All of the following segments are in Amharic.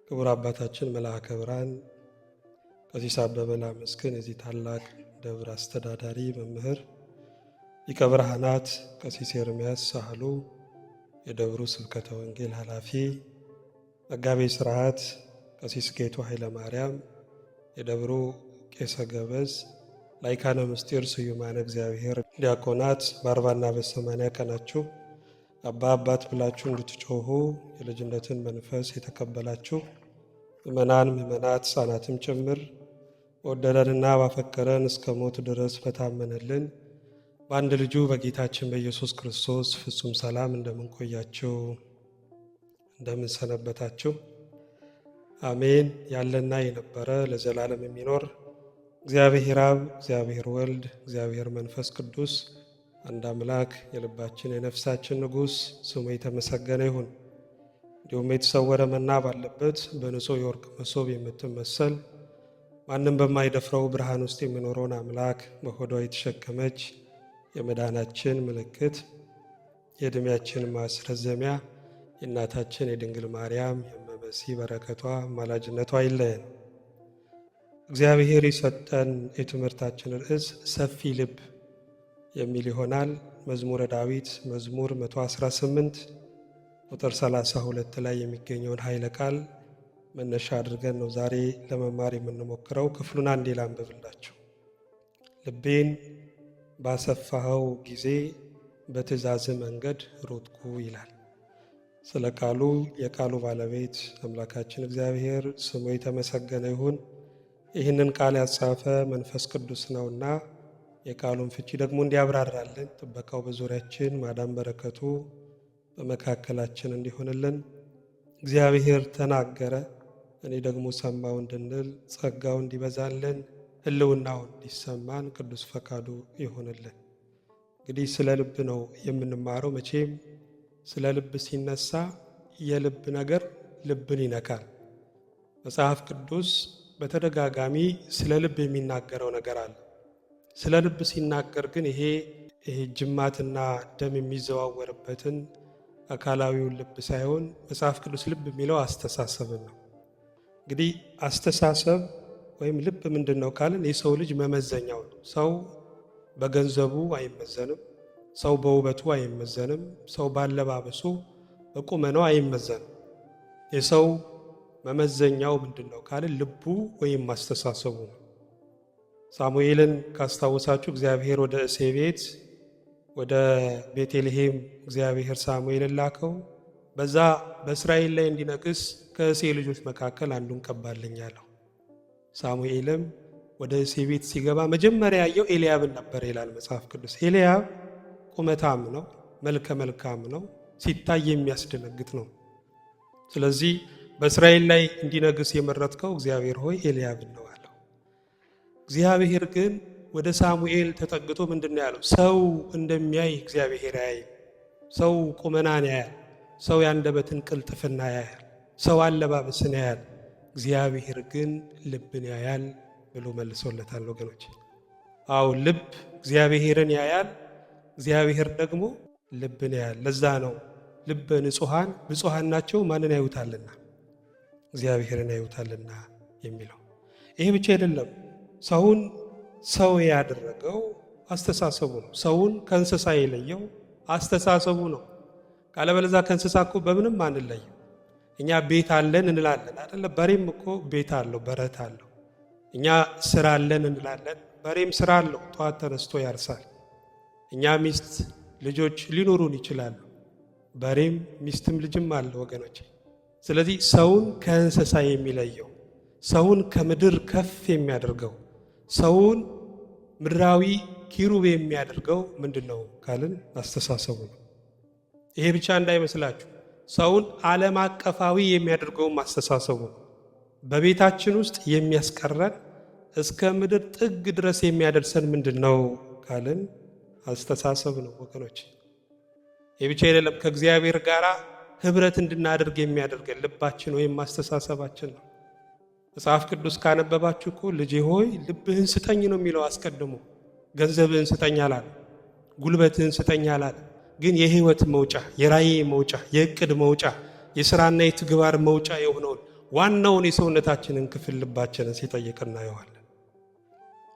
ክቡር አባታችን መልአከ ብርሃን ቀሲስ አበበ ላመስግን የዚህ ታላቅ ደብር አስተዳዳሪ መምህር፣ ሊቀ ብርሃናት ቀሲስ ኤርምያስ ሳህሉ የደብሩ ስብከተ ወንጌል ኃላፊ፣ መጋቤ ሥርዓት ቀሲስ ጌቱ ኃይለ ማርያም የደብሩ ቄሰ ገበዝ፣ ላይካነ ምስጢር ስዩማነ እግዚአብሔር ዲያቆናት በ40ና በ80 ቀናችሁ አባት ብላችሁ እንድትጮሁ የልጅነትን መንፈስ የተቀበላችሁ ምእመናን፣ ምእመናት፣ ሕፃናትም ጭምር ወደደንና ባፈቀረን እስከ ሞት ድረስ በታመነልን በአንድ ልጁ በጌታችን በኢየሱስ ክርስቶስ ፍጹም ሰላም እንደምንቆያችሁ እንደምንሰነበታችሁ፣ አሜን። ያለና የነበረ ለዘላለም የሚኖር እግዚአብሔር አብ፣ እግዚአብሔር ወልድ፣ እግዚአብሔር መንፈስ ቅዱስ አንድ አምላክ የልባችን የነፍሳችን ንጉሥ ስሙ የተመሰገነ ይሁን። እንዲሁም የተሰወረ መና ባለበት በንጹሕ የወርቅ መሶብ የምትመሰል ማንም በማይደፍረው ብርሃን ውስጥ የሚኖረውን አምላክ በሆዷ የተሸከመች የመዳናችን ምልክት የዕድሜያችን ማስረዘሚያ የእናታችን የድንግል ማርያም የእመመሲህ በረከቷ አማላጅነቷ አይለየን። እግዚአብሔር የሰጠን የትምህርታችን ርዕስ ሰፊ ልብ የሚል ይሆናል። መዝሙረ ዳዊት መዝሙር 118 ቁጥር 32 ላይ የሚገኘውን ኃይለ ቃል መነሻ አድርገን ነው ዛሬ ለመማር የምንሞክረው። ክፍሉን አንዴ ላንብብላችሁ። ልቤን ባሰፋኸው ጊዜ በትእዛዝ መንገድ ሮጥኩ ይላል። ስለ ቃሉ የቃሉ ባለቤት አምላካችን እግዚአብሔር ስሙ የተመሰገነ ይሁን። ይህንን ቃል ያጻፈ መንፈስ ቅዱስ ነውና የቃሉን ፍቺ ደግሞ እንዲያብራራልን ጥበቃው በዙሪያችን ማዳን በረከቱ በመካከላችን እንዲሆንልን እግዚአብሔር ተናገረ እኔ ደግሞ ሰማው እንድንል ጸጋው እንዲበዛልን ሕልውናው እንዲሰማን ቅዱስ ፈቃዱ ይሆንልን። እንግዲህ ስለ ልብ ነው የምንማረው። መቼም ስለ ልብ ሲነሳ የልብ ነገር ልብን ይነካል። መጽሐፍ ቅዱስ በተደጋጋሚ ስለ ልብ የሚናገረው ነገር አለ። ስለ ልብ ሲናገር ግን ይሄ ጅማትና ደም የሚዘዋወርበትን አካላዊውን ልብ ሳይሆን መጽሐፍ ቅዱስ ልብ የሚለው አስተሳሰብን ነው። እንግዲህ አስተሳሰብ ወይም ልብ ምንድን ነው ካልን የሰው ልጅ መመዘኛው ነው። ሰው በገንዘቡ አይመዘንም፣ ሰው በውበቱ አይመዘንም፣ ሰው ባለባበሱ በቁመናው አይመዘንም። የሰው መመዘኛው ምንድን ነው ካልን ልቡ ወይም አስተሳሰቡ ነው። ሳሙኤልን ካስታወሳችሁ እግዚአብሔር ወደ እሴይ ቤት ወደ ቤተልሔም እግዚአብሔር ሳሙኤልን ላከው። በዛ በእስራኤል ላይ እንዲነግስ ከእሴይ ልጆች መካከል አንዱን ቀባልኝ አለው። ሳሙኤልም ወደ እሴይ ቤት ሲገባ መጀመሪያ ያየው ኤልያብን ነበር ይላል መጽሐፍ ቅዱስ። ኤልያብ ቁመታም ነው፣ መልከ መልካም ነው፣ ሲታይ የሚያስደነግጥ ነው። ስለዚህ በእስራኤል ላይ እንዲነግስ የመረጥከው እግዚአብሔር ሆይ ኤልያብን ነው አለው። እግዚአብሔር ግን ወደ ሳሙኤል ተጠግቶ ምንድነው ያለው? ሰው እንደሚያይ እግዚአብሔር ያያል። ሰው ቁመናን ያያል፣ ሰው የአንደበትን ቅልጥፍና ያያል፣ ሰው አለባበስን ያያል፣ እግዚአብሔር ግን ልብን ያያል ብሎ መልሶለታል። ወገኖች፣ አዎ ልብ እግዚአብሔርን ያያል፣ እግዚአብሔር ደግሞ ልብን ያያል። ለዛ ነው ልበ ንጹሐን ብፁዓን ናቸው ማንን ያዩታልና? እግዚአብሔርን ያዩታልና የሚለው። ይሄ ብቻ አይደለም። ሰውን ሰው ያደረገው አስተሳሰቡ ነው። ሰውን ከእንስሳ የለየው አስተሳሰቡ ነው። ካለበለዚያ ከእንስሳ እኮ በምንም አንለየው። እኛ ቤት አለን እንላለን አይደለ? በሬም እኮ ቤት አለው፣ በረት አለው። እኛ ስራ አለን እንላለን፣ በሬም ስራ አለው፣ ጠዋት ተነስቶ ያርሳል። እኛ ሚስት ልጆች ሊኖሩን ይችላሉ፣ በሬም ሚስትም ልጅም አለው ወገኖች። ስለዚህ ሰውን ከእንስሳ የሚለየው ሰውን ከምድር ከፍ የሚያደርገው ሰውን ምድራዊ ኪሩብ የሚያደርገው ምንድን ነው ካልን አስተሳሰቡ ነው። ይሄ ብቻ እንዳይመስላችሁ፣ ሰውን ዓለም አቀፋዊ የሚያደርገውም አስተሳሰቡ ነው። በቤታችን ውስጥ የሚያስቀረን እስከ ምድር ጥግ ድረስ የሚያደርሰን ምንድን ነው ካልን አስተሳሰብ ነው ወገኖች። ይህ ብቻ አይደለም፣ ከእግዚአብሔር ጋር ህብረት እንድናደርግ የሚያደርገን ልባችን ወይም አስተሳሰባችን ነው። መጽሐፍ ቅዱስ ካነበባችሁ እኮ ልጄ ሆይ ልብህን ስጠኝ ነው የሚለው። አስቀድሞ ገንዘብህን ስጠኝ አላለ፣ ጉልበትህን ስጠኝ አላለ። ግን የህይወት መውጫ፣ የራእይ መውጫ፣ የእቅድ መውጫ፣ የሥራና የትግባር መውጫ የሆነውን ዋናውን የሰውነታችንን ክፍል ልባችንን ሲጠይቅ እናየዋለን።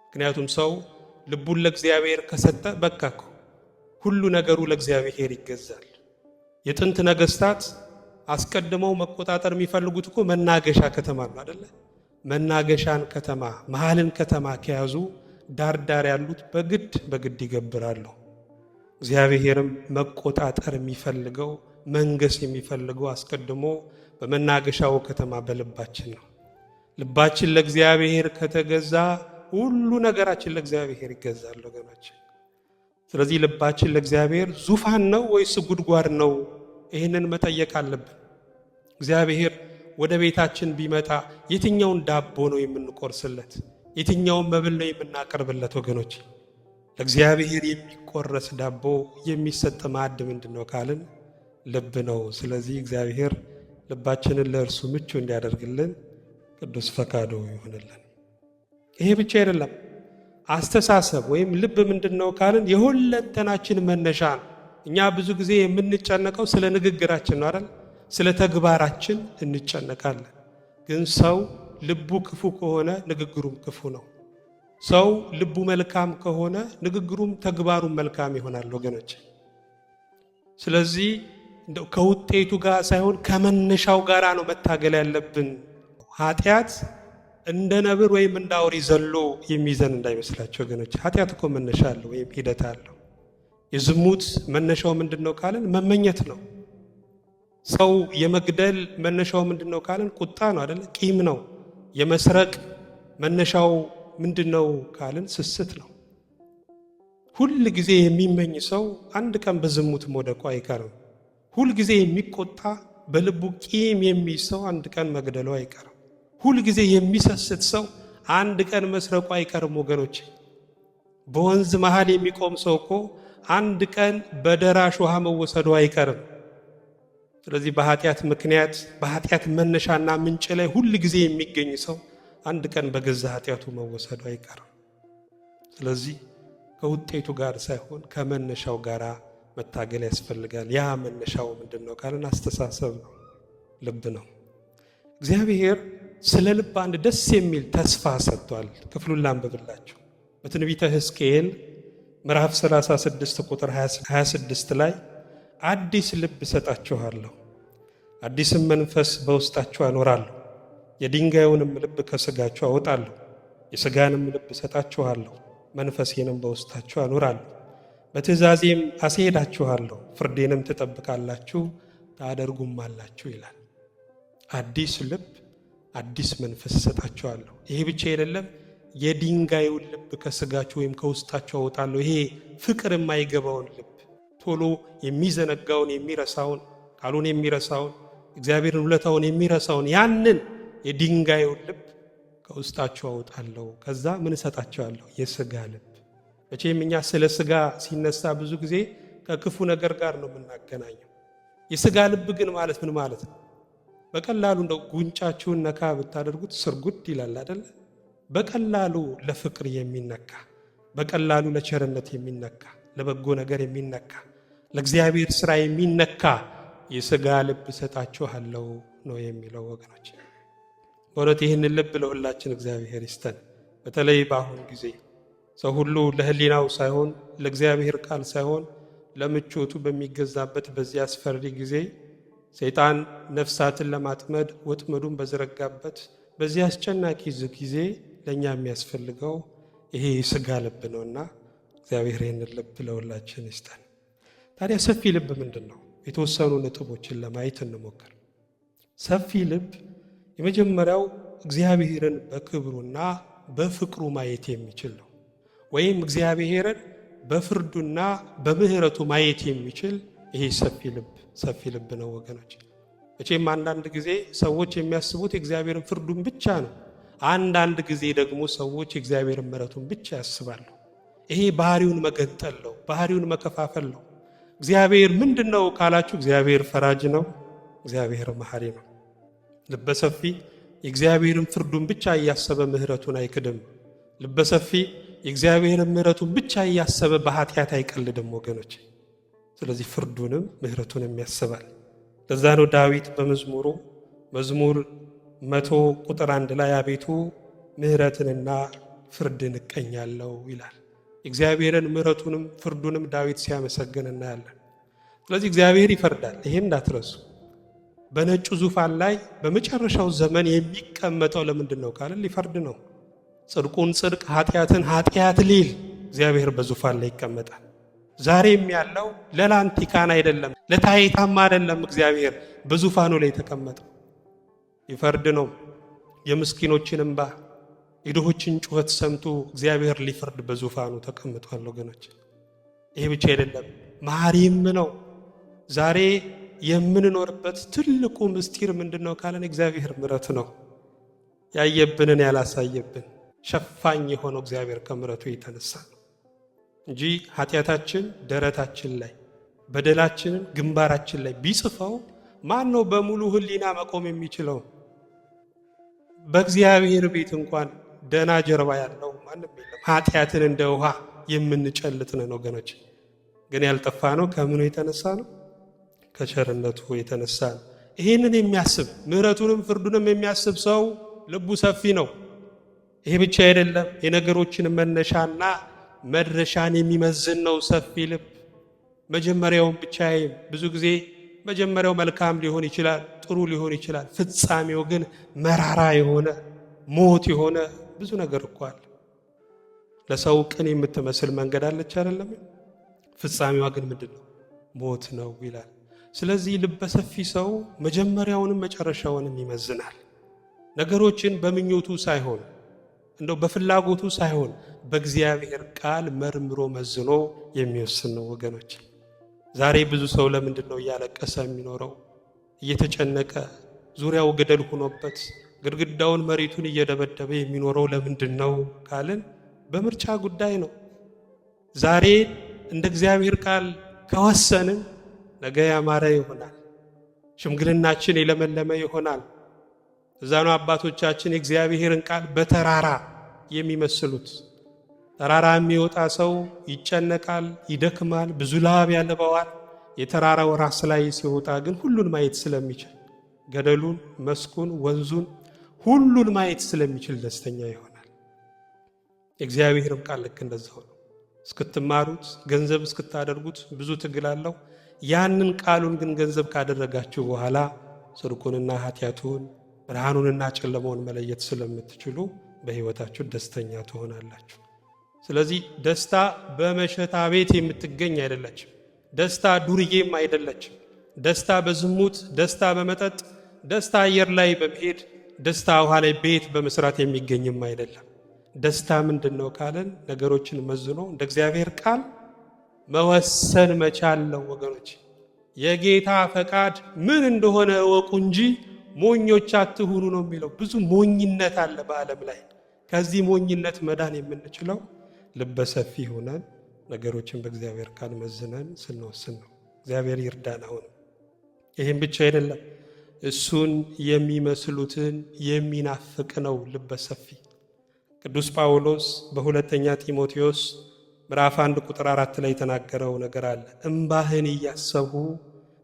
ምክንያቱም ሰው ልቡን ለእግዚአብሔር ከሰጠ በቃ እኮ ሁሉ ነገሩ ለእግዚአብሔር ይገዛል። የጥንት ነገስታት አስቀድመው መቆጣጠር የሚፈልጉት እኮ መናገሻ ከተማ ነው አይደለ? መናገሻን ከተማ መሃልን ከተማ ከያዙ ዳር ያሉት በግድ ይገብራሉ። እግዚአብሔርም መቆጣጠር የሚፈልገው መንገስ የሚፈልገው አስቀድሞ በመናገሻው ከተማ በልባችን ነው። ልባችን ለእግዚአብሔር ከተገዛ ሁሉ ነገራችን ለእግዚአብሔር ይገዛል ወገኖች። ስለዚህ ልባችን ለእግዚአብሔር ዙፋን ነው ወይስ ጉድጓድ ነው? ይህንን መጠየቅ አለብን። እግዚአብሔር ወደ ቤታችን ቢመጣ የትኛውን ዳቦ ነው የምንቆርስለት? የትኛውን መብል ነው የምናቀርብለት? ወገኖች ለእግዚአብሔር የሚቆረስ ዳቦ የሚሰጥ ማዕድ ምንድን ነው ካልን ልብ ነው። ስለዚህ እግዚአብሔር ልባችንን ለእርሱ ምቹ እንዲያደርግልን ቅዱስ ፈቃዱ ይሆንልን። ይሄ ብቻ አይደለም። አስተሳሰብ ወይም ልብ ምንድን ነው ካልን የሁለንተናችን መነሻ ነው። እኛ ብዙ ጊዜ የምንጨነቀው ስለ ንግግራችን ነው አይደል? ስለ ተግባራችን እንጨነቃለን። ግን ሰው ልቡ ክፉ ከሆነ ንግግሩም ክፉ ነው። ሰው ልቡ መልካም ከሆነ ንግግሩም ተግባሩም መልካም ይሆናል ወገኖች። ስለዚህ እንደው ከውጤቱ ጋር ሳይሆን ከመነሻው ጋር ነው መታገል ያለብን። ኃጢአት እንደ ነብር ወይም እንደ አውሬ ዘሎ የሚይዘን እንዳይመስላችሁ ወገኖች። ኃጢአት እኮ መነሻ አለው ወይም ሂደት አለው። የዝሙት መነሻው ምንድነው ካልን መመኘት ነው። ሰው የመግደል መነሻው ምንድነው ካልን ቁጣ ነው አይደል? ቂም ነው። የመስረቅ መነሻው ምንድነው ካልን ስስት ነው። ሁል ጊዜ የሚመኝ ሰው አንድ ቀን በዝሙት መውደቁ አይቀርም። ሁል ጊዜ የሚቆጣ በልቡ ቂም የሚይዝ ሰው አንድ ቀን መግደሉ አይቀርም። ሁል ጊዜ የሚሰስት ሰው አንድ ቀን መስረቁ አይቀርም ወገኖች። በወንዝ መሃል የሚቆም ሰው እኮ አንድ ቀን በደራሽ ውሃ መወሰዱ አይቀርም። ስለዚህ በኃጢአት ምክንያት በኃጢአት መነሻና ምንጭ ላይ ሁል ጊዜ የሚገኝ ሰው አንድ ቀን በገዛ ኃጢአቱ መወሰዱ አይቀርም። ስለዚህ ከውጤቱ ጋር ሳይሆን ከመነሻው ጋር መታገል ያስፈልጋል። ያ መነሻው ምንድነው ካልን አስተሳሰብ ነው፣ ልብ ነው። እግዚአብሔር ስለ ልብ አንድ ደስ የሚል ተስፋ ሰጥቷል። ክፍሉን ላንብብላችሁ። በትንቢተ ሕዝቅኤል ምዕራፍ 36 ቁጥር 26 ላይ አዲስ ልብ እሰጣችኋለሁ፣ አዲስም መንፈስ በውስጣችሁ አኖራለሁ፣ የድንጋዩንም ልብ ከሥጋችሁ አወጣለሁ፣ የሥጋንም ልብ እሰጣችኋለሁ፣ መንፈሴንም በውስጣችሁ አኖራለሁ፣ በትእዛዜም አስሄዳችኋለሁ፣ ፍርዴንም ትጠብቃላችሁ ታደርጉማላችሁ ይላል። አዲስ ልብ አዲስ መንፈስ እሰጣችኋለሁ። ይሄ ብቻ አይደለም፣ የድንጋዩን ልብ ከሥጋችሁ ወይም ከውስጣችሁ አወጣለሁ። ይሄ ፍቅር የማይገባውን ልብ፣ ቶሎ የሚዘነጋውን የሚረሳውን፣ ቃሉን የሚረሳውን፣ እግዚአብሔርን ውለታውን የሚረሳውን ያንን የድንጋዩን ልብ ከውስጣችሁ አወጣለሁ። ከዛ ምን እሰጣችኋለሁ? የሥጋ ልብ። መቼም እኛ ስለ ሥጋ ሲነሳ ብዙ ጊዜ ከክፉ ነገር ጋር ነው የምናገናኘው። የሥጋ ልብ ግን ማለት ምን ማለት ነው? በቀላሉ እንደው ጉንጫችሁን ነካ ብታደርጉት ስርጉድ ይላል አይደለ? በቀላሉ ለፍቅር የሚነካ፣ በቀላሉ ለቸርነት የሚነካ፣ ለበጎ ነገር የሚነካ፣ ለእግዚአብሔር ሥራ የሚነካ የሥጋ ልብ እሰጣችኋለሁ ነው የሚለው ወገኖች። በእውነት ይህንን ልብ ለሁላችን እግዚአብሔር ይስጠን። በተለይ በአሁን ጊዜ ሰው ሁሉ ለሕሊናው ሳይሆን ለእግዚአብሔር ቃል ሳይሆን ለምቾቱ በሚገዛበት በዚህ አስፈሪ ጊዜ ሰይጣን ነፍሳትን ለማጥመድ ወጥመዱን በዘረጋበት በዚህ አስጨናቂ ጊዜ ለእኛ የሚያስፈልገው ይሄ የሥጋ ልብ ነውና እግዚአብሔር ይህንን ልብ ለሁላችን ይስጠን። ታዲያ ሰፊ ልብ ምንድን ነው? የተወሰኑ ነጥቦችን ለማየት እንሞክር። ሰፊ ልብ የመጀመሪያው እግዚአብሔርን በክብሩና በፍቅሩ ማየት የሚችል ነው። ወይም እግዚአብሔርን በፍርዱና በምሕረቱ ማየት የሚችል ይሄ ሰፊ ልብ ነው ወገኖች። መቼም አንዳንድ ጊዜ ሰዎች የሚያስቡት የእግዚአብሔርን ፍርዱን ብቻ ነው። አንዳንድ ጊዜ ደግሞ ሰዎች የእግዚአብሔርን ምሕረቱን ብቻ ያስባሉ። ይሄ ባህሪውን መገንጠል ነው፣ ባህሪውን መከፋፈል ነው። እግዚአብሔር ምንድን ነው ካላችሁ፣ እግዚአብሔር ፈራጅ ነው፣ እግዚአብሔር መሐሪ ነው። ልበሰፊ የእግዚአብሔርን ፍርዱን ብቻ እያሰበ ምሕረቱን አይክድም። ልበሰፊ የእግዚአብሔርን ምሕረቱን ብቻ እያሰበ በኃጢአት አይቀልድም ወገኖች። ስለዚህ ፍርዱንም ምሕረቱንም ያስባል። ለዛ ነው ዳዊት በመዝሙሩ መዝሙር 100 ቁጥር 1 ላይ አቤቱ ምሕረትንና ፍርድን እቀኛለሁ ይላል። እግዚአብሔርን ምሕረቱንም ፍርዱንም ዳዊት ሲያመሰግን እናያለን። ስለዚህ እግዚአብሔር ይፈርዳል። ይሄን እንዳትረሱ። በነጩ ዙፋን ላይ በመጨረሻው ዘመን የሚቀመጠው ለምንድን ነው ካለ ሊፈርድ ነው። ጽድቁን ጽድቅ ኃጢአትን ኃጢአት ሊል እግዚአብሔር በዙፋን ላይ ይቀመጣል። ዛሬም ያለው ለላንቲካን አይደለም፣ ለታይታማ አይደለም። እግዚአብሔር በዙፋኑ ላይ የተቀመጠው ይፈርድ ነው። የምስኪኖችን እንባ የድሆችን ጩኸት ሰምቶ እግዚአብሔር ሊፈርድ በዙፋኑ ተቀምጧል። ወገኖች ይሄ ብቻ አይደለም፣ መሐሪም ነው። ዛሬ የምንኖርበት ትልቁ ምስጢር ምንድነው ካለን እግዚአብሔር ምሕረት ነው። ያየብንን ያላሳየብን ሸፋኝ የሆነው እግዚአብሔር ከምሕረቱ የተነሳ ነው እንጂ ኃጢአታችን ደረታችን ላይ በደላችንን ግንባራችን ላይ ቢጽፈው ማን ነው በሙሉ ሕሊና መቆም የሚችለው? በእግዚአብሔር ቤት እንኳን ደና ጀርባ ያለው ማንም የለም። ኃጢአትን እንደ ውሃ የምንጨልጥ ነን ወገኖች። ግን ያልጠፋ ነው ከምኑ የተነሳ ነው? ከቸርነቱ የተነሳ ነው። ይህንን የሚያስብ ምሕረቱንም ፍርዱንም የሚያስብ ሰው ልቡ ሰፊ ነው። ይሄ ብቻ አይደለም፣ የነገሮችን መነሻና መድረሻን የሚመዝን ነው ሰፊ ልብ። መጀመሪያውን ብቻ ብዙ ጊዜ መጀመሪያው መልካም ሊሆን ይችላል፣ ጥሩ ሊሆን ይችላል። ፍጻሜው ግን መራራ የሆነ ሞት የሆነ ብዙ ነገር እኮ አለ። ለሰው ቅን የምትመስል መንገድ አለች አይደለም? ፍጻሜዋ ግን ምንድነው? ሞት ነው ይላል። ስለዚህ ልበሰፊ ሰው መጀመሪያውንም መጨረሻውንም ይመዝናል። ነገሮችን በምኞቱ ሳይሆን እንደው በፍላጎቱ ሳይሆን በእግዚአብሔር ቃል መርምሮ መዝኖ የሚወስን ነው ወገኖች። ዛሬ ብዙ ሰው ለምንድን ነው እያለቀሰ የሚኖረው? እየተጨነቀ ዙሪያው ገደል ሆኖበት ግድግዳውን መሬቱን እየደበደበ የሚኖረው ለምንድን ነው ካልን በምርጫ ጉዳይ ነው። ዛሬ እንደ እግዚአብሔር ቃል ከወሰንን ነገ ያማረ ይሆናል። ሽምግልናችን የለመለመ ይሆናል። እዛ ነው አባቶቻችን የእግዚአብሔርን ቃል በተራራ የሚመስሉት። ተራራ የሚወጣ ሰው ይጨነቃል፣ ይደክማል፣ ብዙ ላብ ያለበዋል። የተራራው ራስ ላይ ሲወጣ ግን ሁሉን ማየት ስለሚችል ገደሉን፣ መስኩን፣ ወንዙን ሁሉን ማየት ስለሚችል ደስተኛ ይሆናል። የእግዚአብሔርም ቃል ልክ እንደዛው ነው። እስክትማሩት ገንዘብ እስክታደርጉት ብዙ ትግል አለው። ያንን ቃሉን ግን ገንዘብ ካደረጋችሁ በኋላ ጽድቁንና ኃጢአቱን ብርሃኑንና ጨለማውን መለየት ስለምትችሉ በሕይወታችሁ ደስተኛ ትሆናላችሁ። ስለዚህ ደስታ በመሸታ ቤት የምትገኝ አይደለችም። ደስታ ዱርዬም አይደለችም። ደስታ በዝሙት፣ ደስታ በመጠጥ፣ ደስታ አየር ላይ በመሄድ፣ ደስታ ውሃ ላይ ቤት በመስራት የሚገኝም አይደለም። ደስታ ምንድን ነው ካለን ነገሮችን መዝኖ እንደ እግዚአብሔር ቃል መወሰን መቻል ነው ወገኖች። የጌታ ፈቃድ ምን እንደሆነ እወቁ እንጂ ሞኞች አትሁኑ ነው የሚለው። ብዙ ሞኝነት አለ በዓለም ላይ። ከዚህ ሞኝነት መዳን የምንችለው ልበሰፊ ሆነን ነገሮችን በእግዚአብሔር ቃል መዝነን ስንወስን ነው። እግዚአብሔር ይርዳን። አሁንም ይህም ብቻ አይደለም፣ እሱን የሚመስሉትን የሚናፍቅ ነው ልበሰፊ። ቅዱስ ጳውሎስ በሁለተኛ ጢሞቴዎስ ምዕራፍ 1 ቁጥር 4 ላይ የተናገረው ነገር አለ። እምባህን እያሰቡ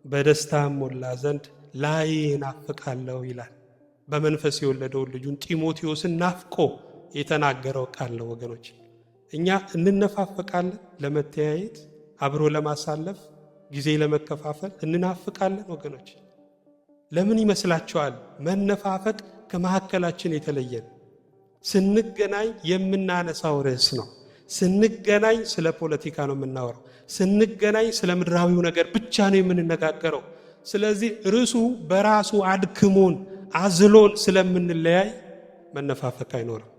በደስታ ሞላ ዘንድ ላይ ናፍቃለሁ ይላል። በመንፈስ የወለደውን ልጁን ጢሞቴዎስን ናፍቆ የተናገረው ቃል ነው ወገኖች። እኛ እንነፋፈቃለን፣ ለመተያየት አብሮ ለማሳለፍ ጊዜ ለመከፋፈል እንናፍቃለን ወገኖች። ለምን ይመስላችኋል? መነፋፈቅ ከመካከላችን የተለየን። ስንገናኝ የምናነሳው ርዕስ ነው። ስንገናኝ ስለ ፖለቲካ ነው የምናወራው። ስንገናኝ ስለ ምድራዊው ነገር ብቻ ነው የምንነጋገረው። ስለዚህ ርዕሱ በራሱ አድክሞን አዝሎን ስለምንለያይ መነፋፈቅ አይኖርም።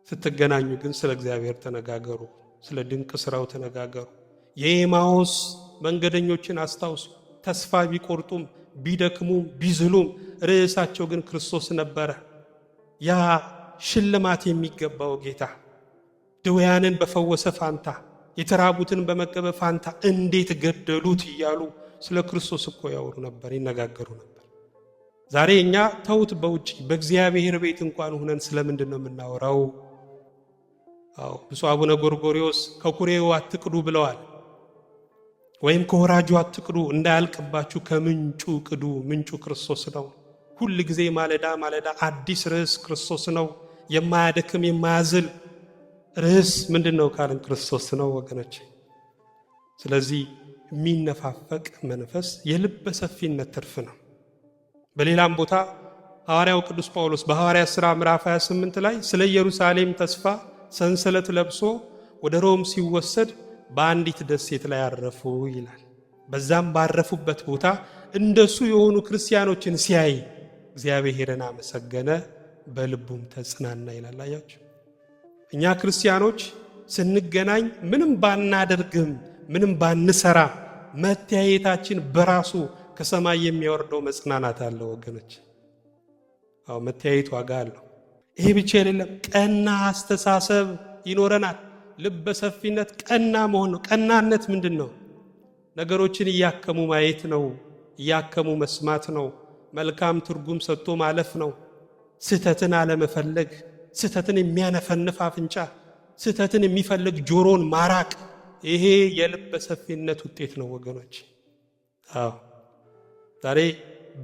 ስትገናኙ ግን ስለ እግዚአብሔር ተነጋገሩ፣ ስለ ድንቅ ስራው ተነጋገሩ። የኤማሁስ መንገደኞችን አስታውሱ። ተስፋ ቢቆርጡም ቢደክሙም ቢዝሉም ርዕሳቸው ግን ክርስቶስ ነበረ። ያ ሽልማት የሚገባው ጌታ ድውያንን በፈወሰ ፋንታ የተራቡትን በመገበ ፋንታ እንዴት ገደሉት እያሉ ስለ ክርስቶስ እኮ ያወሩ ነበር፣ ይነጋገሩ ነበር። ዛሬ እኛ ተውት፣ በውጭ በእግዚአብሔር ቤት እንኳን ሆነን ስለምንድን ነው የምናወራው? ብፁዕ አቡነ ጎርጎርዮስ ከኩሬው አትቅዱ ብለዋል። ወይም ከወራጁ አትቅዱ፣ እንዳያልቅባችሁ ከምንጩ ቅዱ፣ ምንጩ ክርስቶስ ነው። ሁል ጊዜ ማለዳ ማለዳ አዲስ ርዕስ ክርስቶስ ነው። የማያደክም የማያዝል ርዕስ ምንድነው ካልን ክርስቶስ ነው ወገኖች። ስለዚህ የሚነፋፈቅ መንፈስ የልበ ሰፊነት ትርፍ ነው። በሌላም ቦታ ሐዋርያው ቅዱስ ጳውሎስ በሐዋርያት ሥራ ምዕራፍ 28 ላይ ስለ ኢየሩሳሌም ተስፋ ሰንሰለት ለብሶ ወደ ሮም ሲወሰድ በአንዲት ደሴት ላይ አረፉ ይላል። በዛም ባረፉበት ቦታ እንደሱ የሆኑ ክርስቲያኖችን ሲያይ እግዚአብሔርን አመሰገነ፣ በልቡም ተጽናና ይላል። አያችሁ፣ እኛ ክርስቲያኖች ስንገናኝ ምንም ባናደርግም ምንም ባንሰራ መተያየታችን በራሱ ከሰማይ የሚያወርደው መጽናናት አለው ወገኖች። አዎ መተያየት ዋጋ አለው። ይሄ ብቻ አይደለም፣ ቀና አስተሳሰብ ይኖረናል። ልበ ሰፊነት ቀና መሆን ነው። ቀናነት ምንድን ነው? ነገሮችን እያከሙ ማየት ነው። እያከሙ መስማት ነው። መልካም ትርጉም ሰጥቶ ማለፍ ነው። ስህተትን አለመፈለግ፣ ስህተትን የሚያነፈንፍ አፍንጫ፣ ስህተትን የሚፈልግ ጆሮን ማራቅ፣ ይሄ የልበ ሰፊነት ውጤት ነው ወገኖች። አዎ ዛሬ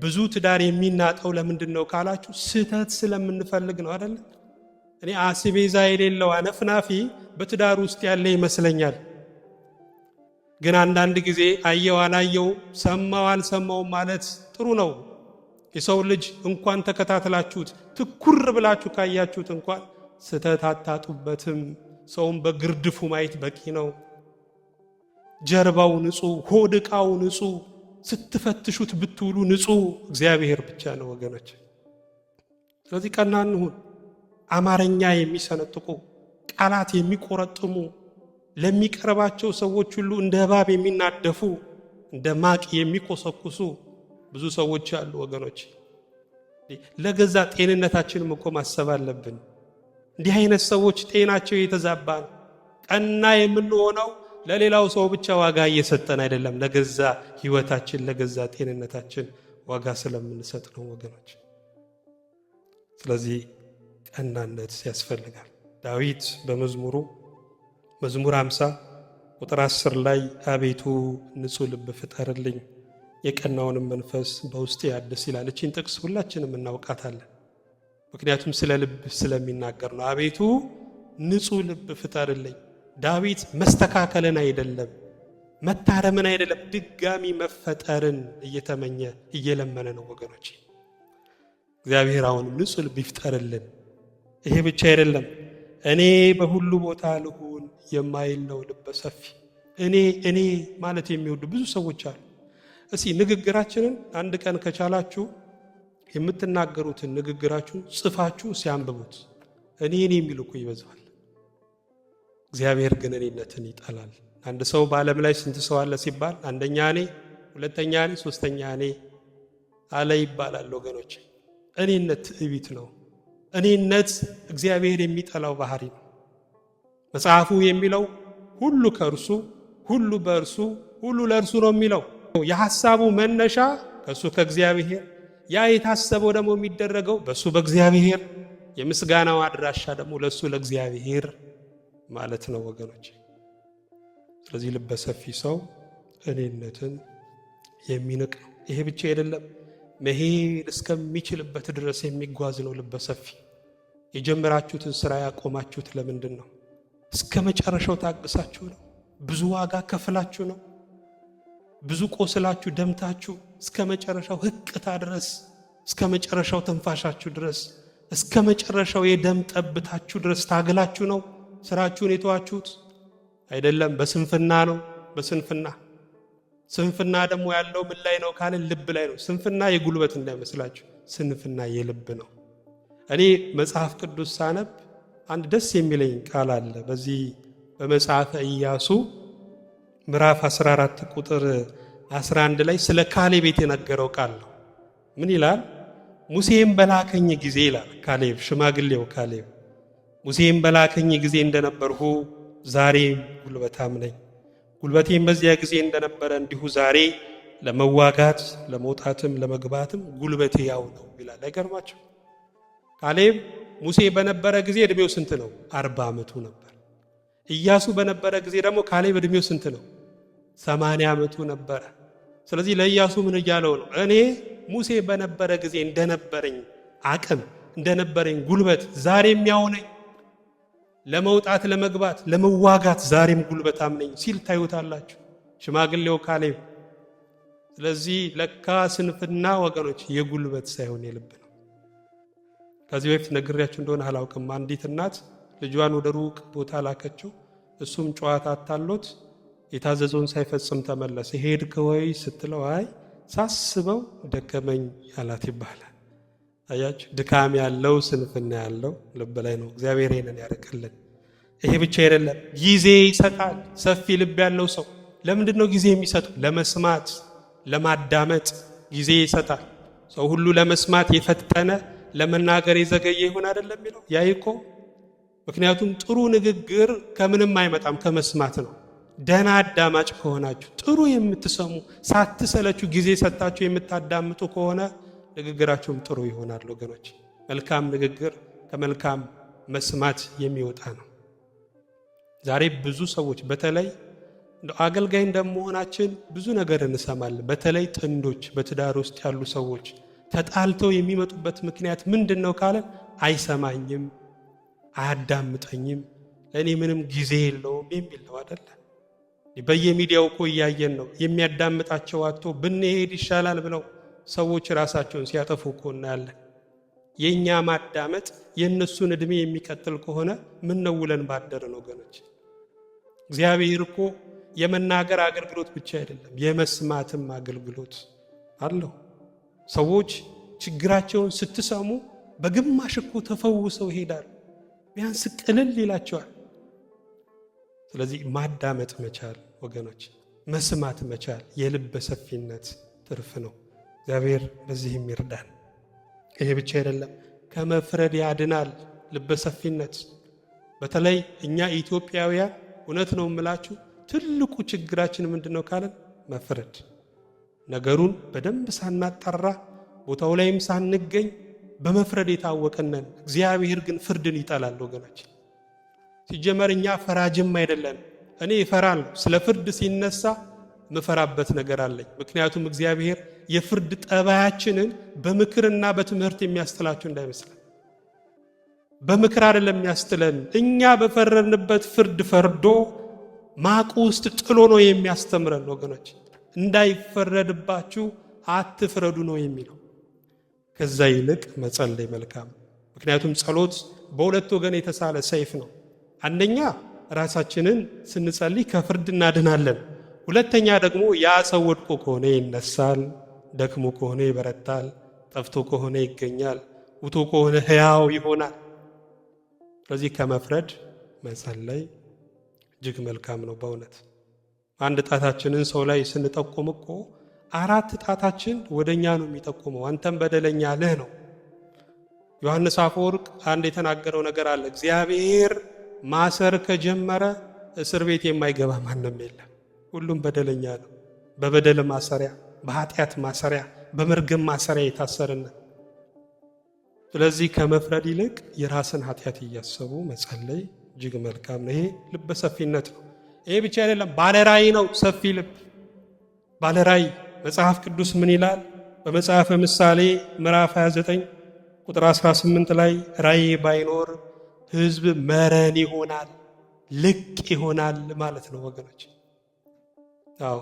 ብዙ ትዳር የሚናጠው ለምንድን ነው ካላችሁ፣ ስህተት ስለምንፈልግ ነው አይደል? እኔ አስቤዛ የሌለው አነፍናፊ በትዳር ውስጥ ያለ ይመስለኛል። ግን አንዳንድ ጊዜ አየው አላየው ሰማው አልሰማው ማለት ጥሩ ነው። የሰው ልጅ እንኳን ተከታትላችሁት ትኩር ብላችሁ ካያችሁት እንኳን ስህተት አታጡበትም። ሰውን በግርድፉ ማየት በቂ ነው። ጀርባው ንጹህ፣ ሆድ ዕቃው ንጹህ፣ ስትፈትሹት ብትውሉ ንጹህ እግዚአብሔር ብቻ ነው ወገኖች። ስለዚህ ቀና እንሁን። አማርኛ የሚሰነጥቁ ቃላት የሚቆረጥሙ ለሚቀርባቸው ሰዎች ሁሉ እንደ እባብ የሚናደፉ እንደ ማቅ የሚኮሰኩሱ ብዙ ሰዎች አሉ ወገኖች። ለገዛ ጤንነታችንም እኮ ማሰብ አለብን። እንዲህ አይነት ሰዎች ጤናቸው የተዛባ ነው። ቀና የምንሆነው ለሌላው ሰው ብቻ ዋጋ እየሰጠን አይደለም፣ ለገዛ ሕይወታችን ለገዛ ጤንነታችን ዋጋ ስለምንሰጥ ነው ወገኖች። ስለዚህ ቀናነት ያስፈልጋል። ዳዊት በመዝሙሩ መዝሙር 50 ቁጥር 10 ላይ አቤቱ ንጹሕ ልብ ፍጠርልኝ የቀናውንም መንፈስ በውስጤ አድስ ይላል። እቺን ጥቅስ ሁላችንም እናውቃታለን፣ ምክንያቱም ስለ ልብ ስለሚናገር ነው። አቤቱ ንጹሕ ልብ ፍጠርልኝ። ዳዊት መስተካከልን አይደለም መታረምን አይደለም ድጋሚ መፈጠርን እየተመኘ እየለመነ ነው ወገኖች። እግዚአብሔር አሁንም ንጹሕ ልብ ይፍጠርልን። ይሄ ብቻ አይደለም፣ እኔ በሁሉ ቦታ ልሁን የማይል ነው ልበ ሰፊ። እኔ ማለት የሚወዱ ብዙ ሰዎች አሉ። እስኪ ንግግራችንን አንድ ቀን ከቻላችሁ የምትናገሩትን ንግግራችሁን ጽፋችሁ ሲያንብቡት እኔ የሚል እኮ ይበዛል። እግዚአብሔር ግን እኔነትን ይጠላል። አንድ ሰው በዓለም ላይ ስንት ሰው አለ ሲባል አንደኛ እኔ፣ ሁለተኛ እኔ፣ ሶስተኛ እኔ አለ ይባላል ወገኖች። እኔነት ትዕቢት ነው። እኔነት እግዚአብሔር የሚጠላው ባህሪ ነው። መጽሐፉ የሚለው ሁሉ ከእርሱ፣ ሁሉ በእርሱ፣ ሁሉ ለእርሱ ነው የሚለው። የሐሳቡ መነሻ ከእሱ ከእግዚአብሔር፣ ያ የታሰበው ደግሞ የሚደረገው በእሱ በእግዚአብሔር፣ የምስጋናው አድራሻ ደግሞ ለእሱ ለእግዚአብሔር ማለት ነው ወገኖች። ስለዚህ ልበ ሰፊ ሰው እኔነትን የሚንቅ ነው። ይሄ ብቻ አይደለም፣ መሄድ እስከሚችልበት ድረስ የሚጓዝ ነው ልበ ሰፊ። የጀመራችሁትን ስራ ያቆማችሁት ለምንድን ነው? እስከ መጨረሻው ታግሳችሁ ነው? ብዙ ዋጋ ከፍላችሁ ነው? ብዙ ቆስላችሁ ደምታችሁ እስከ መጨረሻው ህቅታ ድረስ፣ እስከ መጨረሻው ተንፋሻችሁ ድረስ፣ እስከ መጨረሻው የደም ጠብታችሁ ድረስ ታግላችሁ ነው ስራችሁን የተዋችሁት? አይደለም፣ በስንፍና ነው። በስንፍና ስንፍና ደግሞ ያለው ምን ላይ ነው ካልን ልብ ላይ ነው። ስንፍና የጉልበት እንዳይመስላችሁ፣ ስንፍና የልብ ነው። እኔ መጽሐፍ ቅዱስ ሳነብ አንድ ደስ የሚለኝ ቃል አለ። በዚህ በመጽሐፈ ኢያሱ ምዕራፍ 14 ቁጥር 11 ላይ ስለ ካሌብ የተነገረው ቃል ነው። ምን ይላል? ሙሴም በላከኝ ጊዜ ይላል ካሌብ፣ ሽማግሌው ካሌብ፣ ሙሴም በላከኝ ጊዜ እንደነበርሁ ዛሬም ጉልበታም ነኝ፣ ጉልበቴም በዚያ ጊዜ እንደነበረ እንዲሁ ዛሬ ለመዋጋት ለመውጣትም ለመግባትም ጉልበቴ ያው ነው ይላል። አይገርማችሁ? ካሌብ ሙሴ በነበረ ጊዜ እድሜው ስንት ነው? 40 ዓመቱ ነበር። ኢያሱ በነበረ ጊዜ ደግሞ ካሌብ እድሜው ስንት ነው? 80 ዓመቱ ነበረ። ስለዚህ ለኢያሱ ምን እያለው ነው? እኔ ሙሴ በነበረ ጊዜ እንደነበረኝ አቅም እንደነበረኝ ጉልበት ዛሬም ያው ነኝ፣ ለመውጣት ለመግባት ለመዋጋት ዛሬም ጉልበታም ነኝ ሲል ታዩታላችሁ ሽማግሌው ካሌብ። ስለዚህ ለካ ስንፍና ወገኖች የጉልበት ሳይሆን የልብ ነው። ከዚህ በፊት ነግሬያችሁ እንደሆነ አላውቅም። አንዲት እናት ልጇን ወደ ሩቅ ቦታ ላከችው። እሱም ጨዋታ አታሎት የታዘዘውን ሳይፈጽም ተመለሰ። ሄድክ ወይ ስትለው አይ ሳስበው ደከመኝ ያላት ይባላል። አያችሁ፣ ድካም ያለው ስንፍና ያለው ልብ ላይ ነው። እግዚአብሔር ይሄንን ያርቅልን። ይሄ ብቻ አይደለም፣ ጊዜ ይሰጣል። ሰፊ ልብ ያለው ሰው ለምንድን ነው ጊዜ የሚሰጠው? ለመስማት ለማዳመጥ ጊዜ ይሰጣል። ሰው ሁሉ ለመስማት የፈጠነ ለመናገር የዘገየ ይሆን አይደለም የሚለው ያዕቆብ። ምክንያቱም ጥሩ ንግግር ከምንም አይመጣም ከመስማት ነው። ደህና አዳማጭ ከሆናችሁ ጥሩ የምትሰሙ ሳትሰለችሁ ጊዜ ሰጣችሁ የምታዳምጡ ከሆነ ንግግራችሁም ጥሩ ይሆናል ወገኖች። መልካም ንግግር ከመልካም መስማት የሚወጣ ነው። ዛሬ ብዙ ሰዎች በተለይ አገልጋይ እንደመሆናችን ብዙ ነገር እንሰማለን። በተለይ ጥንዶች በትዳር ውስጥ ያሉ ሰዎች ተጣልተው የሚመጡበት ምክንያት ምንድን ነው ካለ አይሰማኝም፣ አያዳምጠኝም፣ ለእኔ ምንም ጊዜ የለውም የሚል ነው አይደለ? በየሚዲያው እኮ እያየን ነው። የሚያዳምጣቸው አጥቶ ብንሄድ ይሻላል ብለው ሰዎች ራሳቸውን ሲያጠፉ እኮ እናያለን። የእኛ ማዳመጥ የእነሱን ዕድሜ የሚቀጥል ከሆነ ምን ነው ውለን ባደረን ወገኖች። እግዚአብሔር እኮ የመናገር አገልግሎት ብቻ አይደለም የመስማትም አገልግሎት አለው። ሰዎች ችግራቸውን ስትሰሙ በግማሽ እኮ ተፈውሰው ይሄዳሉ። ቢያንስ ቅልል ይላቸዋል። ስለዚህ ማዳመጥ መቻል ወገኖች፣ መስማት መቻል የልበ ሰፊነት ትርፍ ነው። እግዚአብሔር በዚህም ይርዳን። ይሄ ብቻ አይደለም፣ ከመፍረድ ያድናል ልበ ሰፊነት። በተለይ እኛ ኢትዮጵያውያን እውነት ነው የምላችሁ ትልቁ ችግራችን ምንድነው ካለን መፍረድ። ነገሩን በደንብ ሳናጣራ ቦታው ላይም ሳንገኝ በመፍረድ የታወቀነን። እግዚአብሔር ግን ፍርድን ይጠላል ወገኖች። ሲጀመር እኛ ፈራጅም አይደለም። እኔ እፈራለሁ። ስለ ፍርድ ሲነሳ ምፈራበት ነገር አለኝ። ምክንያቱም እግዚአብሔር የፍርድ ጠባያችንን በምክርና በትምህርት የሚያስተላችሁ እንዳይመስለን። በምክር አይደለም የሚያስተለን። እኛ በፈረድንበት ፍርድ ፈርዶ ማቁ ውስጥ ጥሎ ነው የሚያስተምረን ወገኖች። እንዳይፈረድባችሁ አትፍረዱ ነው የሚለው። ከዛ ይልቅ መጸለይ መልካም። ምክንያቱም ጸሎት በሁለት ወገን የተሳለ ሰይፍ ነው። አንደኛ ራሳችንን ስንጸልይ ከፍርድ እናድናለን። ሁለተኛ ደግሞ ያ ሰው ወድቆ ከሆነ ይነሳል፣ ደክሞ ከሆነ ይበረታል፣ ጠፍቶ ከሆነ ይገኛል፣ ውቶ ከሆነ ሕያው ይሆናል። ስለዚህ ከመፍረድ መጸለይ እጅግ መልካም ነው በእውነት። አንድ ጣታችንን ሰው ላይ ስንጠቁም እኮ 4 ጣታችን ወደኛ ነው የሚጠቁመው። አንተም በደለኛ ነህ ነው። ዮሐንስ አፈወርቅ አንድ የተናገረው ነገር አለ። እግዚአብሔር ማሰር ከጀመረ እስር ቤት የማይገባ ማንም የለም። ሁሉም በደለኛ ነው። በበደል ማሰሪያ፣ በኃጢአት ማሰሪያ፣ በመርገም ማሰሪያ የታሰርን። ስለዚህ ከመፍረድ ይልቅ የራስን ኃጢአት እያሰቡ መጸለይ እጅግ መልካም ነው። ይሄ ልበ ሰፊነት ነው። ይሄ ብቻ አይደለም፣ ባለራእይ ነው። ሰፊ ልብ ባለራእይ። መጽሐፍ ቅዱስ ምን ይላል? በመጽሐፈ ምሳሌ ምዕራፍ 29 ቁጥር 18 ላይ ራእይ ባይኖር ሕዝብ መረን ይሆናል፣ ልቅ ይሆናል ማለት ነው ወገኖች። አዎ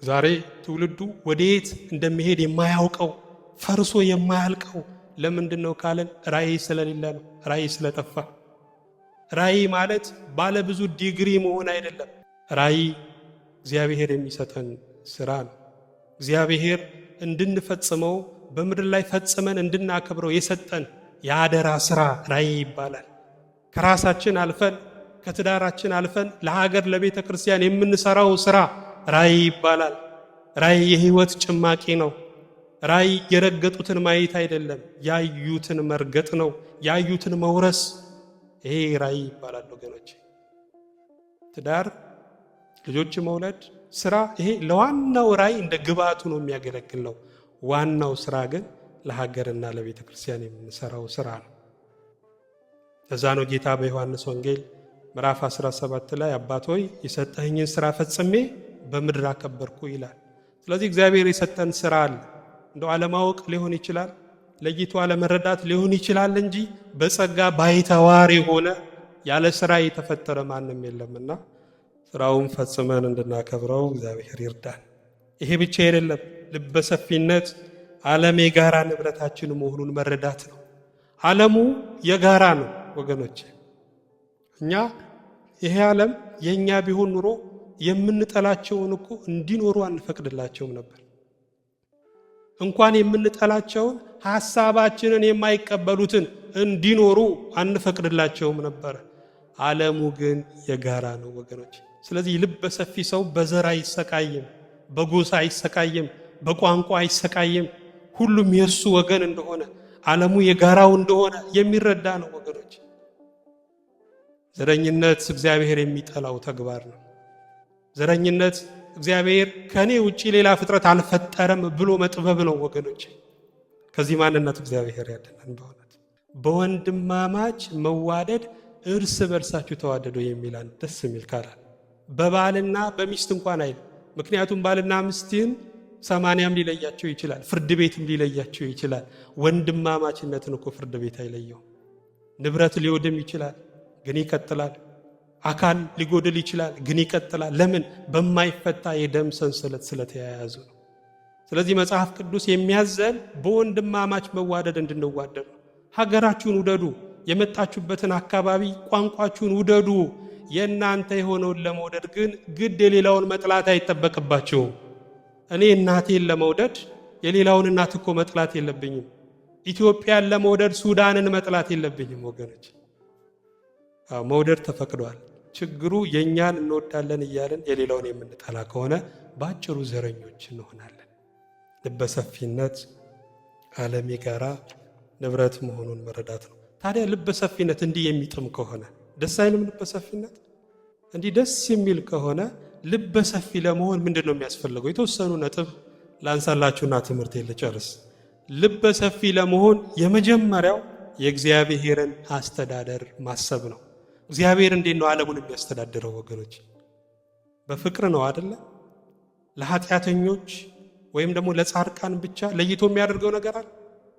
ዛሬ ትውልዱ ወዴት እንደሚሄድ የማያውቀው ፈርሶ የማያልቀው ለምንድን ነው ካለን ራእይ ስለሌለ ነው። ራእይ ስለጠፋ። ራእይ ማለት ባለ ብዙ ዲግሪ መሆን አይደለም። ራእይ እግዚአብሔር የሚሰጠን ስራ ነው። እግዚአብሔር እንድንፈጽመው በምድር ላይ ፈጽመን እንድናከብረው የሰጠን የአደራ ስራ ራእይ ይባላል። ከራሳችን አልፈን ከትዳራችን አልፈን ለሀገር ለቤተ ክርስቲያን የምንሰራው ስራ ራእይ ይባላል። ራእይ የህይወት ጭማቂ ነው። ራእይ የረገጡትን ማየት አይደለም፣ ያዩትን መርገጥ ነው፣ ያዩትን መውረስ። ይሄ ራእይ ይባላል ወገኖች። ትዳር፣ ልጆች መውለድ፣ ስራ፣ ይሄ ለዋናው ራእይ እንደ ግብአቱ ነው የሚያገለግል ነው። ዋናው ስራ ግን ለሀገርና ለቤተ ክርስቲያን የምንሰራው ስራ ነው። ለዛ ነው ጌታ በዮሐንስ ወንጌል ምዕራፍ 17 ላይ አባት ሆይ የሰጠኸኝን ስራ ፈጽሜ በምድር አከበርኩ ይላል። ስለዚህ እግዚአብሔር የሰጠን ስራ አለ። እንደው አለማወቅ ሊሆን ይችላል፣ ለይቶ አለመረዳት ሊሆን ይችላል እንጂ በጸጋ ባይተዋር የሆነ ያለ ስራ የተፈጠረ ማንም የለምና ስራውን ፈጽመን እንድናከብረው እግዚአብሔር ይርዳን። ይሄ ብቻ አይደለም። ልበሰፊነት ዓለም የጋራ ንብረታችን መሆኑን መረዳት ነው። ዓለሙ የጋራ ነው ወገኖች። ይሄ ዓለም የኛ ቢሆን ኑሮ የምንጠላቸውን እኮ እንዲኖሩ አንፈቅድላቸውም ነበር። እንኳን የምንጠላቸውን ሐሳባችንን የማይቀበሉትን እንዲኖሩ አንፈቅድላቸውም ነበር። ዓለሙ ግን የጋራ ነው ወገኖች። ስለዚህ ልበሰፊ ሰው በዘር አይሰቃይም፣ በጎሳ አይሰቃይም፣ በቋንቋ አይሰቃይም። ሁሉም የእሱ ወገን እንደሆነ ዓለሙ የጋራው እንደሆነ የሚረዳ ነው ወገኖች። ዘረኝነት እግዚአብሔር የሚጠላው ተግባር ነው። ዘረኝነት እግዚአብሔር ከኔ ውጪ ሌላ ፍጥረት አልፈጠረም ብሎ መጥበብ ነው ወገኖች። ከዚህ ማንነት እግዚአብሔር ያድነን። በእውነት በወንድማማች መዋደድ እርስ በርሳችሁ ተዋደዱ የሚል ደስ የሚል ቃል በባልና በሚስት እንኳን አይደል። ምክንያቱም ባልና ሚስትን 80ም ሊለያቸው ይችላል፣ ፍርድ ቤትም ሊለያቸው ይችላል። ወንድማማችነትን እኮ ፍርድ ቤት አይለየው። ንብረት ሊወድም ይችላል ግን ይቀጥላል። አካል ሊጎድል ይችላል ግን ይቀጥላል። ለምን? በማይፈታ የደም ሰንሰለት ስለተያያዙ ነው። ስለዚህ መጽሐፍ ቅዱስ የሚያዘን በወንድማማች መዋደድ እንድንዋደድ ነው። ሀገራችሁን ውደዱ፣ የመጣችሁበትን አካባቢ ቋንቋችሁን ውደዱ። የእናንተ የሆነውን ለመውደድ ግን ግድ የሌላውን መጥላት አይጠበቅባችሁም። እኔ እናቴን ለመውደድ የሌላውን እናት እኮ መጥላት የለብኝም። ኢትዮጵያን ለመውደድ ሱዳንን መጥላት የለብኝም ወገኖች። መውደድ ተፈቅዷል። ችግሩ የኛን እንወዳለን እያለን የሌላውን የምንጠላ ከሆነ ባጭሩ ዘረኞች እንሆናለን። ልበሰፊነት ዓለም የጋራ ንብረት መሆኑን መረዳት ነው። ታዲያ ልበሰፊነት እንዲህ የሚጥም ከሆነ ደስ አይልም? ልበሰፊነት እንዲህ ደስ የሚል ከሆነ ልበሰፊ ለመሆን ምንድን ነው የሚያስፈልገው? የተወሰኑ ነጥብ ላንሳላችሁና ትምህርት ልጨርስ። ልበሰፊ ለመሆን የመጀመሪያው የእግዚአብሔርን አስተዳደር ማሰብ ነው። እግዚአብሔር እንዴት ነው ዓለሙን የሚያስተዳድረው ወገኖች? በፍቅር ነው አይደለ? ለኃጢአተኞች ወይም ደግሞ ለጻድቃን ብቻ ለይቶ የሚያደርገው ነገር አለ?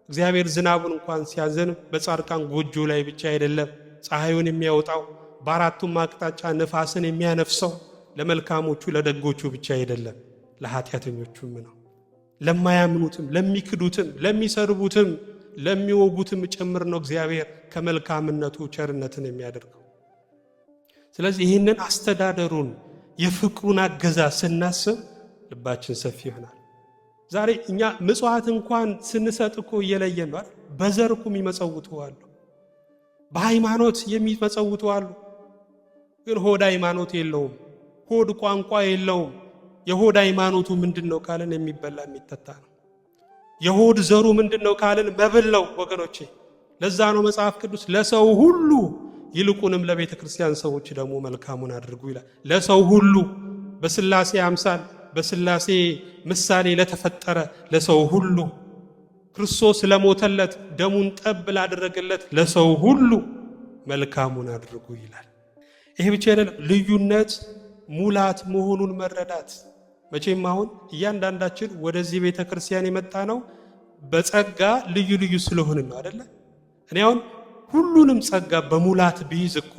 እግዚአብሔር ዝናቡን እንኳን ሲያዘንብ በጻድቃን ጎጆ ላይ ብቻ አይደለም ፀሐዩን የሚያወጣው፣ በአራቱም አቅጣጫ ነፋስን የሚያነፍሰው ለመልካሞቹ ለደጎቹ ብቻ አይደለም ለኃጢአተኞቹም ነው። ለማያምኑትም፣ ለሚክዱትም፣ ለሚሰርቡትም፣ ለሚወጉትም ጭምር ነው እግዚአብሔር ከመልካምነቱ ቸርነትን የሚያደርገው። ስለዚህ ይህንን አስተዳደሩን የፍቅሩን አገዛዝ ስናስብ ልባችን ሰፊ ይሆናል። ዛሬ እኛ ምጽዋት እንኳን ስንሰጥ እኮ እየለየን ነው። በዘር እኮ የሚመጸውቱ አሉ፣ በሃይማኖት የሚመጸውቱ አሉ። ግን ሆድ ሃይማኖት የለውም፣ ሆድ ቋንቋ የለውም። የሆድ ሃይማኖቱ ምንድነው ካልን የሚበላ የሚጠጣ ነው። የሆድ ዘሩ ምንድነው ካልን መብል ነው ወገኖቼ። ለዛ ነው መጽሐፍ ቅዱስ ለሰው ሁሉ ይልቁንም ለቤተ ክርስቲያን ሰዎች ደግሞ መልካሙን አድርጉ ይላል። ለሰው ሁሉ በስላሴ አምሳል በስላሴ ምሳሌ ለተፈጠረ ለሰው ሁሉ ክርስቶስ ለሞተለት ደሙን ጠብ ላደረገለት ለሰው ሁሉ መልካሙን አድርጉ ይላል። ይሄ ብቻ አይደለም፣ ልዩነት ሙላት መሆኑን መረዳት። መቼም አሁን እያንዳንዳችን ወደዚህ ቤተ ክርስቲያን የመጣ ነው በጸጋ ልዩ ልዩ ስለሆንን ነው አይደለ? እኔ አሁን ሁሉንም ጸጋ በሙላት ቢይዝ እኮ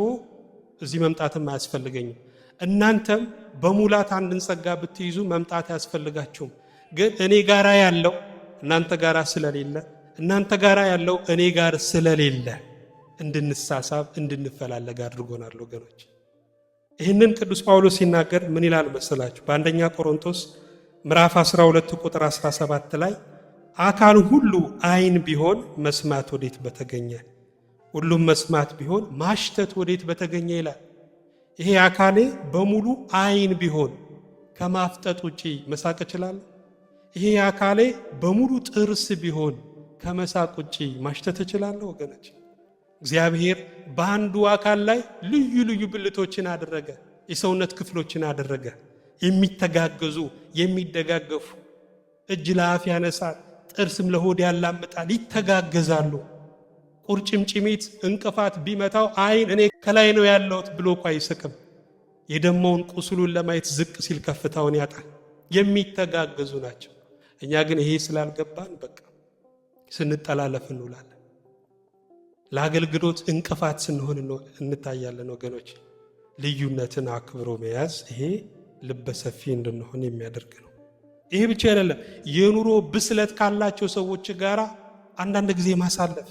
እዚህ መምጣትም አያስፈልገኝም። እናንተም በሙላት አንድን ጸጋ ብትይዙ መምጣት አያስፈልጋችሁም። ግን እኔ ጋራ ያለው እናንተ ጋራ ስለሌለ፣ እናንተ ጋራ ያለው እኔ ጋር ስለሌለ እንድንሳሳብ እንድንፈላለግ አድርጎናል ወገኖች። ይህንን ቅዱስ ጳውሎስ ሲናገር ምን ይላል መሰላችሁ? በአንደኛ ቆሮንቶስ ምዕራፍ 12 ቁጥር 17 ላይ አካል ሁሉ ዓይን ቢሆን መስማት ወዴት በተገኘ፣ ሁሉም መስማት ቢሆን ማሽተት ወዴት በተገኘ ይላል። ይሄ አካሌ በሙሉ ዓይን ቢሆን ከማፍጠጥ ውጪ መሳቅ እችላለሁ? ይሄ አካሌ በሙሉ ጥርስ ቢሆን ከመሳቅ ውጪ ማሽተት እችላለሁ? ወገኖች እግዚአብሔር በአንዱ አካል ላይ ልዩ ልዩ ብልቶችን አደረገ፣ የሰውነት ክፍሎችን አደረገ። የሚተጋገዙ የሚደጋገፉ፣ እጅ ለአፍ ያነሳል፣ ጥርስም ለሆድ ያላምጣል፣ ይተጋገዛሉ። ቁርጭምጭሚት እንቅፋት ቢመታው ዓይን እኔ ከላይ ነው ያለሁት ብሎ እኮ አይስቅም። የደማውን ቁስሉን ለማየት ዝቅ ሲል ከፍታውን ያጣል። የሚተጋገዙ ናቸው። እኛ ግን ይሄ ስላልገባን በቃ ስንጠላለፍ እንውላለን። ለአገልግሎት እንቅፋት ስንሆን እንታያለን። ወገኖች ልዩነትን አክብሮ መያዝ ይሄ ልበሰፊ እንድንሆን የሚያደርግ ነው። ይሄ ብቻ አይደለም። የኑሮ ብስለት ካላቸው ሰዎች ጋር አንዳንድ ጊዜ ማሳለፍ።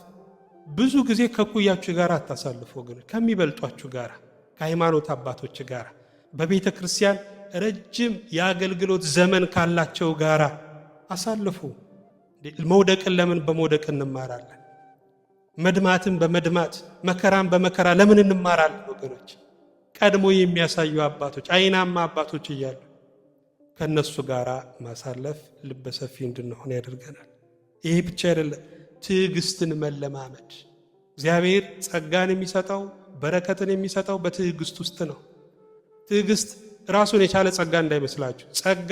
ብዙ ጊዜ ከኩያችሁ ጋር አታሳልፉ ወገኖች፣ ከሚበልጧችሁ ጋር፣ ከሃይማኖት አባቶች ጋር፣ በቤተ ክርስቲያን ረጅም የአገልግሎት ዘመን ካላቸው ጋር አሳልፉ። መውደቅን ለምን በመውደቅ እንማራለን? መድማትን በመድማት መከራን በመከራ ለምን እንማራለን? ወገኖች ቀድሞ የሚያሳዩ አባቶች፣ አይናማ አባቶች እያሉ ከነሱ ጋር ማሳለፍ ልበሰፊ እንድንሆን ያደርገናል። ይሄ ብቻ አይደለም፣ ትዕግስትን መለማመድ። እግዚአብሔር ጸጋን የሚሰጠው በረከትን የሚሰጠው በትዕግስት ውስጥ ነው። ትዕግስት ራሱን የቻለ ጸጋ እንዳይመስላችሁ። ጸጋ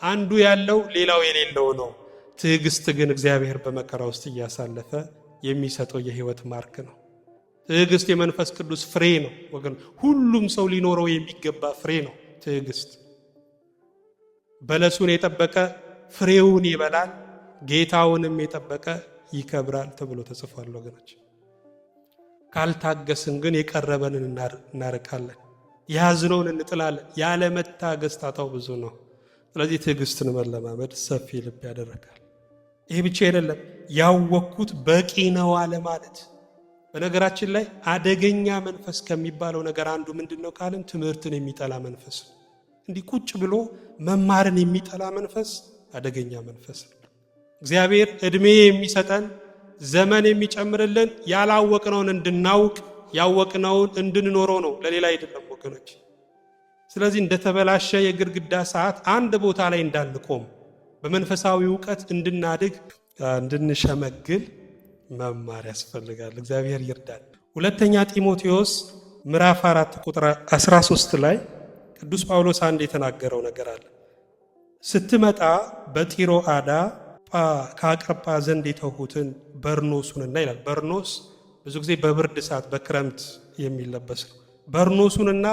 አንዱ ያለው ሌላው የሌለው ነው። ትዕግስት ግን እግዚአብሔር በመከራ ውስጥ እያሳለፈ የሚሰጠው የህይወት ማርክ ነው። ትዕግስት የመንፈስ ቅዱስ ፍሬ ነው ወገን፣ ሁሉም ሰው ሊኖረው የሚገባ ፍሬ ነው ትዕግስት። በለሱን የጠበቀ ፍሬውን ይበላል፣ ጌታውንም የጠበቀ ይከብራል ተብሎ ተጽፏል ወገኖች። ካልታገስን ግን የቀረበንን እናርቃለን፣ ያዝነውን እንጥላለን። ያለ መታገስ ጣጣው ብዙ ነው። ስለዚህ ትዕግስትን መለማመድ ሰፊ ልብ ያደርጋል። ይህ ብቻ አይደለም፣ ያወቅኩት በቂ ነው አለ ማለት። በነገራችን ላይ አደገኛ መንፈስ ከሚባለው ነገር አንዱ ምንድነው ካልን ትምህርትን የሚጠላ መንፈስ ነው። እንዲህ ቁጭ ብሎ መማርን የሚጠላ መንፈስ አደገኛ መንፈስ ነው። እግዚአብሔር እድሜ የሚሰጠን ዘመን የሚጨምርልን ያላወቅነውን እንድናውቅ ያወቅነውን እንድንኖረው ነው፣ ለሌላ አይደለም ወገኖች። ስለዚህ እንደተበላሸ የግድግዳ ሰዓት አንድ ቦታ ላይ እንዳንቆም በመንፈሳዊ ዕውቀት እንድናድግ እንድንሸመግል መማር ያስፈልጋል። እግዚአብሔር ይርዳል። ሁለተኛ ጢሞቴዎስ ምዕራፍ 4 ቁጥር 13 ላይ ቅዱስ ጳውሎስ አንድ የተናገረው ነገር አለ። ስትመጣ በጢሮአዳ ከአቅርጳ ዘንድ የተውሁትን በርኖሱንና ይላል። በርኖስ ብዙ ጊዜ በብርድ ሰዓት በክረምት የሚለበስ ነው። በርኖሱንና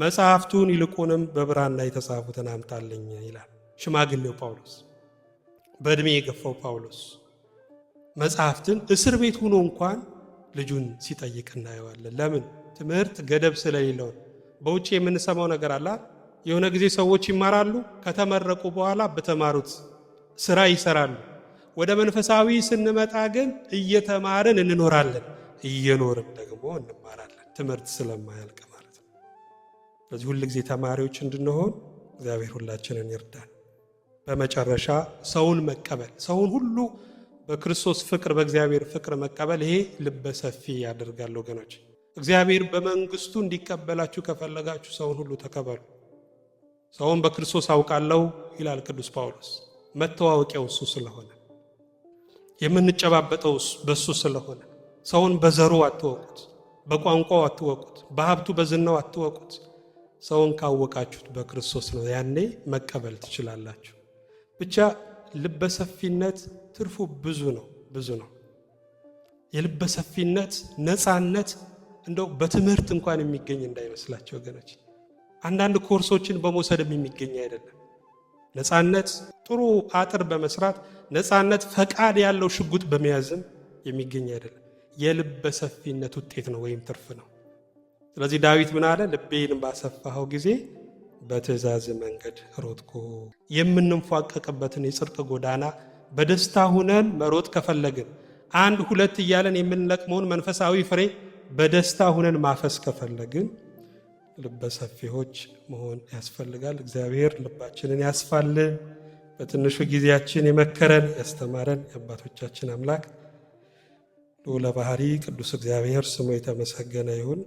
መጽሐፍቱን ይልቁንም በብራና የተጻፉትን አምጣልኝ ይላል። ሽማግሌው ጳውሎስ፣ በእድሜ የገፋው ጳውሎስ መጽሐፍትን እስር ቤት ሆኖ እንኳን ልጁን ሲጠይቅ እናየዋለን። ለምን? ትምህርት ገደብ ስለሌለው። በውጭ የምንሰማው ነገር አለ። የሆነ ጊዜ ሰዎች ይማራሉ፣ ከተመረቁ በኋላ በተማሩት ስራ ይሰራሉ። ወደ መንፈሳዊ ስንመጣ ግን እየተማርን እንኖራለን፣ እየኖርን ደግሞ እንማራለን። ትምህርት ስለማያልቅ ማለት ነው። ስለዚህ ሁል ጊዜ ተማሪዎች እንድንሆን እግዚአብሔር ሁላችንን ይርዳን። በመጨረሻ ሰውን መቀበል፣ ሰውን ሁሉ በክርስቶስ ፍቅር በእግዚአብሔር ፍቅር መቀበል፣ ይሄ ልበሰፊ ያደርጋል ወገኖች። እግዚአብሔር በመንግስቱ እንዲቀበላችሁ ከፈለጋችሁ ሰውን ሁሉ ተቀበሉ። ሰውን በክርስቶስ አውቃለሁ ይላል ቅዱስ ጳውሎስ። መተዋወቂያው እሱ ስለሆነ፣ የምንጨባበጠው በሱ ስለሆነ፣ ሰውን በዘሩ አትወቁት፣ በቋንቋው አትወቁት፣ በሀብቱ በዝናው አትወቁት። ሰውን ካወቃችሁት በክርስቶስ ነው። ያኔ መቀበል ትችላላችሁ። ብቻ ልበሰፊነት ትርፉ ብዙ ነው፣ ብዙ ነው። የልበሰፊነት ነፃነት እንደው በትምህርት እንኳን የሚገኝ እንዳይመስላችሁ ወገኖች። አንዳንድ ኮርሶችን በመውሰድም የሚገኝ አይደለም። ነፃነት ጥሩ አጥር በመስራት ነፃነት ፈቃድ ያለው ሽጉጥ በመያዝም የሚገኝ አይደለም። የልበሰፊነት ውጤት ነው ወይም ትርፍ ነው። ስለዚህ ዳዊት ምን አለ? ልቤን ባሰፋኸው ጊዜ በትእዛዝ መንገድ ሮጥኩ። የምንንፏቀቅበትን የጽድቅ ጎዳና በደስታ ሁነን መሮጥ ከፈለግን፣ አንድ ሁለት እያለን የምንለቅመውን መንፈሳዊ ፍሬ በደስታ ሁነን ማፈስ ከፈለግን ልበሰፊዎች መሆን ያስፈልጋል። እግዚአብሔር ልባችንን ያስፋልን። በትንሹ ጊዜያችን የመከረን ያስተማረን የአባቶቻችን አምላክ ልዑለ ባሕሪ ቅዱስ እግዚአብሔር ስሙ የተመሰገነ ይሁን።